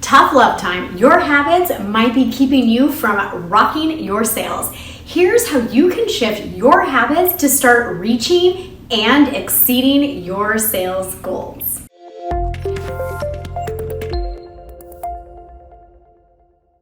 Tough love time. Your habits might be keeping you from rocking your sales. Here's how you can shift your habits to start reaching and exceeding your sales goals.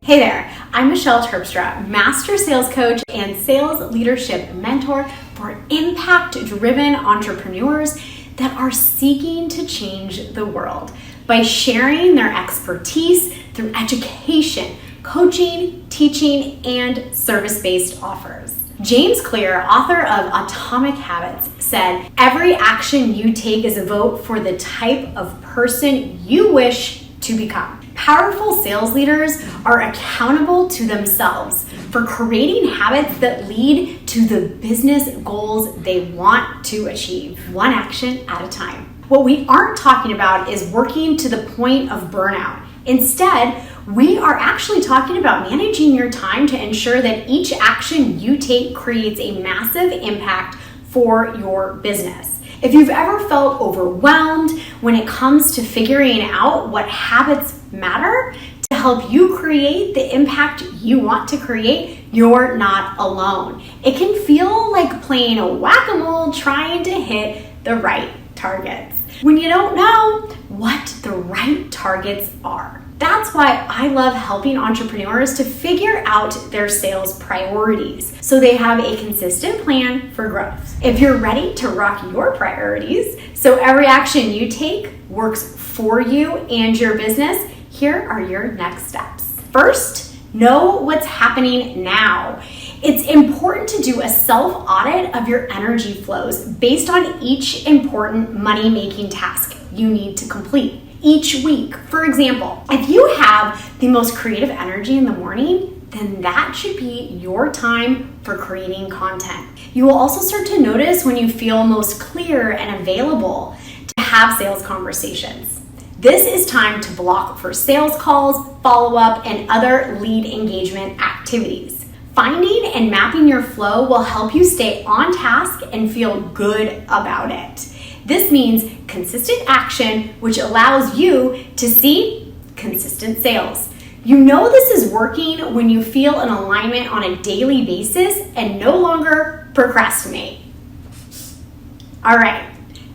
Hey there, I'm Michelle Terpstra, Master Sales Coach and Sales Leadership Mentor for impact-driven entrepreneurs that are seeking to change the world by sharing their expertise through education, coaching, teaching, and service-based offers. James Clear, author of Atomic Habits, said, "Every action you take is a vote for the type of person you wish to become." Powerful sales leaders are accountable to themselves for creating habits that lead to the business goals they want to achieve, one action at a time. What we aren't talking about is working to the point of burnout. Instead, we are actually talking about managing your time to ensure that each action you take creates a massive impact for your business. If you've ever felt overwhelmed when it comes to figuring out what habits matter to help you create the impact you want to create, you're not alone. It can feel like playing a whack-a-mole trying to hit the right targets when you don't know what the right targets are. That's why I love helping entrepreneurs to figure out their sales priorities so they have a consistent plan for growth. If you're ready to rock your priorities so every action you take works for you and your business, here are your next steps. First, know what's happening now. It's important to do a self-audit of your energy flows based on each important money-making task you need to complete each week. For example, if you have the most creative energy in the morning, then that should be your time for creating content. You will also start to notice when you feel most clear and available to have sales conversations. This is time to block for sales calls, follow-up, and other lead engagement activities. Finding and mapping your flow will help you stay on task and feel good about it. This means consistent action, which allows you to see consistent sales. You know this is working when you feel an alignment on a daily basis and no longer procrastinate. All right,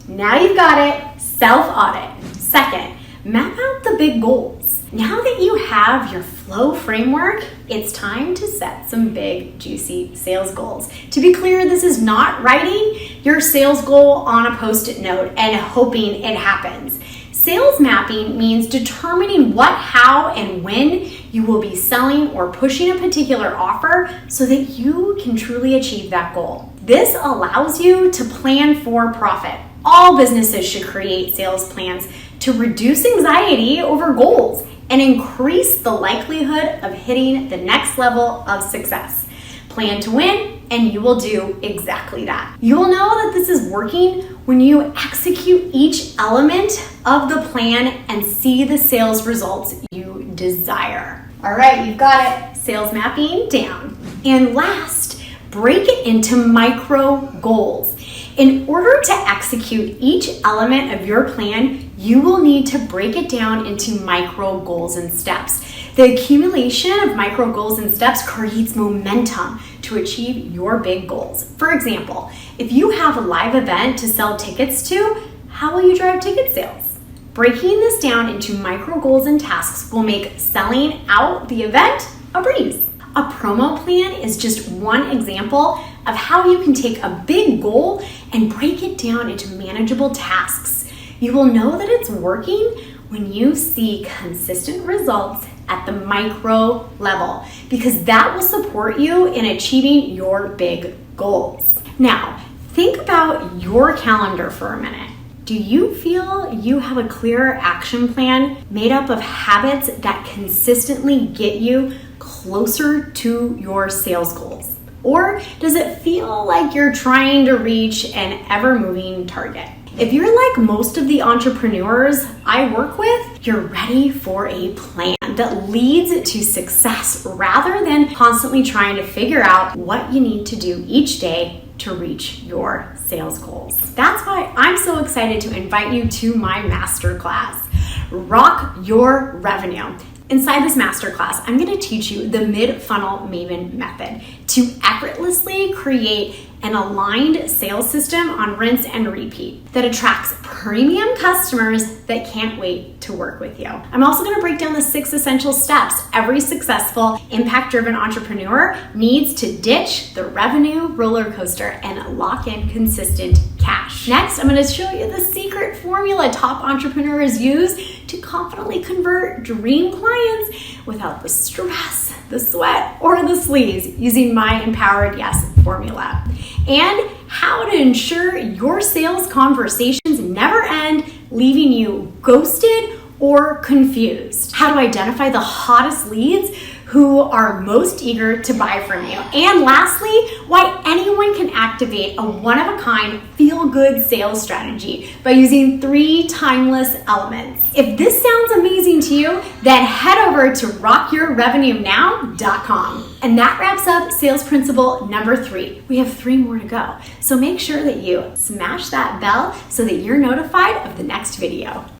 now you've got it, self-audit. Second, map out the big goals. Now that you have your flow framework, it's time to set some big, juicy sales goals. To be clear, this is not writing your sales goal on a Post-it note and hoping it happens. Sales mapping means determining what, how, and when you will be selling or pushing a particular offer so that you can truly achieve that goal. This allows you to plan for profit. All businesses should create sales plans to reduce anxiety over goals and increase the likelihood of hitting the next level of success. Plan to win, and you will do exactly that. You will know that this is working when you execute each element of the plan and see the sales results you desire. All right, you've got it. Sales mapping down. And last, break it into micro goals. In order to execute each element of your plan, you will need to break it down into micro goals and steps. The accumulation of micro goals and steps creates momentum to achieve your big goals. For example, if you have a live event to sell tickets to, how will you drive ticket sales? Breaking this down into micro goals and tasks will make selling out the event a breeze. A promo plan is just one example of how you can take a big goal and break it down into manageable tasks. You will know that it's working when you see consistent results at the micro level, because that will support you in achieving your big goals. Now, think about your calendar for a minute. Do you feel you have a clear action plan made up of habits that consistently get you closer to your sales goals? Or does it feel like you're trying to reach an ever-moving target? If you're like most of the entrepreneurs I work with, you're ready for a plan that leads to success rather than constantly trying to figure out what you need to do each day to reach your sales goals. That's why I'm so excited to invite you to my masterclass. rock your revenue. Inside this masterclass, I'm going to teach you the mid-funnel Maven method to effortlessly create an aligned sales system on rinse and repeat that attracts premium customers that can't wait to work with you. I'm also going to break down the 6 essential steps every successful impact-driven entrepreneur needs to ditch the revenue roller coaster and lock in consistent cash. Next, I'm going to show you the secret formula top entrepreneurs use to confidently convert dream clients without the stress, the sweat, or the sleaze using my Empowered Yes formula. And how to ensure your sales conversations never end, leaving you ghosted or confused. How to identify the hottest leads who are most eager to buy from you. And lastly, why anyone can activate a one-of-a-kind feel-good sales strategy by using 3 timeless elements. If this sounds amazing to you, then head over to rockyourrevenuenow.com. And that wraps up sales principle number 3. We have 3 more to go. So make sure that you smash that bell so that you're notified of the next video.